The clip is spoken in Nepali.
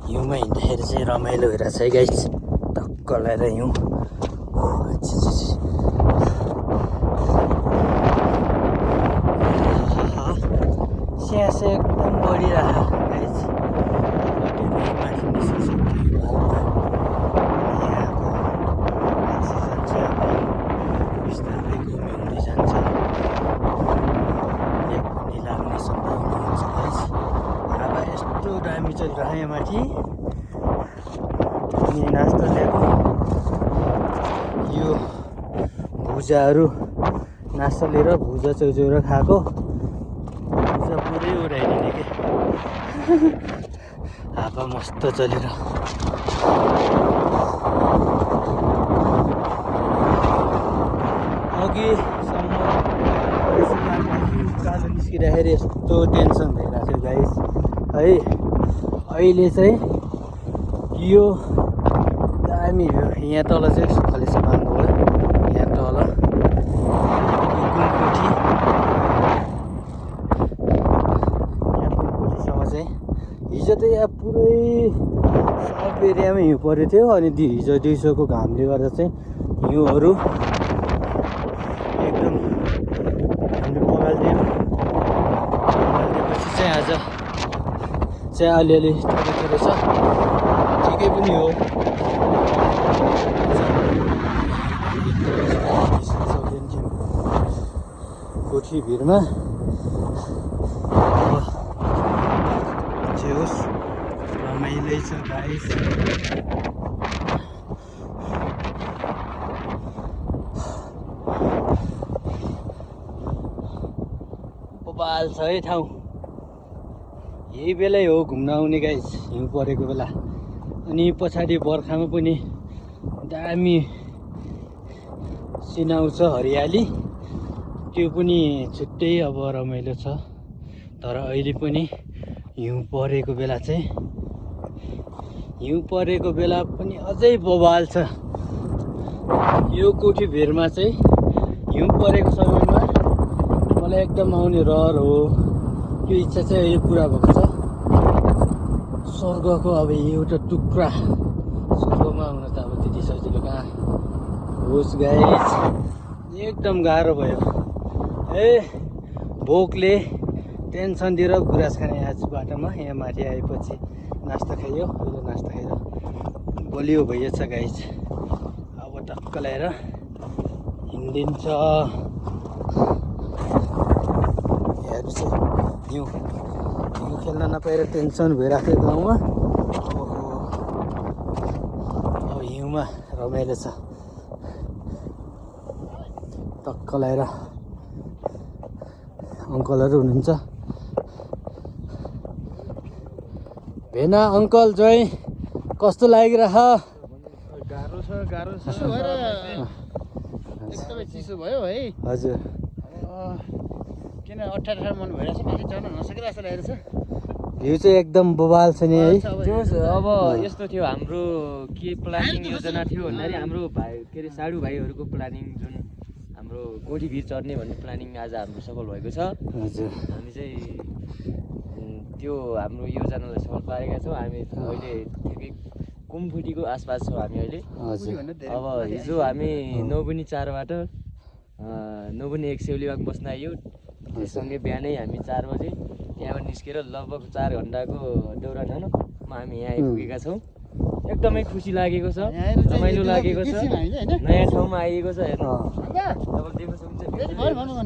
हिउँमा हिँड्दाखेरि चाहिँ रमाइलो भइरहेछ है गाइस। टक्क लगाएर हिउँ स्यास एकदम बढिरहेछ गाइस। माथि निस्किसक्यो भालमा। यहाँको अक्सिजन चाहिँ अब बिस्तारै कमी जान्छ। एक पनि लाग्ने सम्भावना हुन्छ गाइस। हावा यस्तो दामी चलिरहेको यहाँ माथि। अनि नास्ता ल्याएको यो भुजाहरू नास्ता लिएर भुजा चौचौरा खाएको। भुजा पुरै उडाइदिने के हावा मस्त चलेर। अघिसम्म कालो निस्किँदाखेरि यस्तो टेन्सन भइरहेको थियो गाइस है। अहिले चाहिँ यो दामी हो। यहाँ तल चाहिँ सुखले समाएको हो। यहाँ तल कुमकोठी, यहाँ कुमकोठीसम्म चाहिँ हिजो त यहाँ पुरै सब एरियामै हिउँ परेको थियो। अनि हिजो दिउँसोको घामले गर्दा चाहिँ हिउँहरू एकदम हामीले पगालिदिएपछि चाहिँ आज चाहिँ अलिअलि थोरै रहेछ। ठिकै पनि हो। कोठी भिरमा अब जे होस् रमाइलै छ गाइस। बबाल छ है ठाउँ। यही बेलै हो घुम्न आउने गाइस, हिउँ परेको बेला। अनि पछाडि बर्खामा पनि दामी सिन आउँछ हरियाली। त्यो पनि छुट्टै अब रमाइलो छ। तर अहिले पनि हिउँ परेको बेला चाहिँ पनि अझै बवाल छ। यो कोठी भिरमा चाहिँ हिउँ परेको समयमा मलाई एकदम आउने रहर हो। यो इच्छा चाहिँ अहिले पुरा भएको छ। स्वर्गको अब एउटा टुक्रा स्वर्गमा आउन त अब त्यति सजिलो कहाँ होस् गाइस। एकदम गाह्रो भयो ए। भोकले टेन्सन दिएर गुराँस खाने आज बाटोमा यहाँ माथि आएपछि नास्ता खाइयो। पहिलो नास्ता खाएर बलियो भइएछ गाइस। अब टक्क ल्याएर हिँडिन्छ। यहाँ चाहिँ हिउँ खेल्न नपाएर टेन्सन भइरहेको थियो गाउँमा। अब हिउँमा रमाइलो छ। टक्क ल्याएर अङ्कलहरू हुनुहुन्छ। भेना अङ्कल जय कस्तो लागिरह? गाह्रो छ एकदमै चिसो भयो है। हजुर किन 18 मन भइरहेछ माथि चढ्न नसकिरहेको जस्तो लागिरहेछ। भ्यू चाहिँ एकदम बवाल छ नि है। अब यस्तो थियो हाम्रो के प्लानिङ योजना थियो भन्दाखेरि हाम्रो भाइ के अरे साडु भाइहरूको प्लानिङ जुन हाम्रो कोठी भिर चढ्ने भन्ने प्लानिङ आज हाम्रो सफल भएको छ। हजुर हामी चाहिँ त्यो हाम्रो योजनालाई सफल पारेका छौँ। हामी अहिले ठिकै कुमफुटीको आसपास छौँ हामी अहिले। अब हिजो हामी नौबुनी 4बाट नौबुनी 1 सेउलीबाङ बस्न आइयो। त्यससँगै बिहानै हामी 4 बजे त्यहाँबाट निस्केर लगभग 4 घन्टाको दौडानमा हामी यहाँ आइपुगेका छौँ। एकदमै खुसी लागेको छ, रमाइलो लागेको छ, नयाँ ठाउँमा आइएको छ। हेर्नु तपाईँ देख्न सक्नुहुन्छ।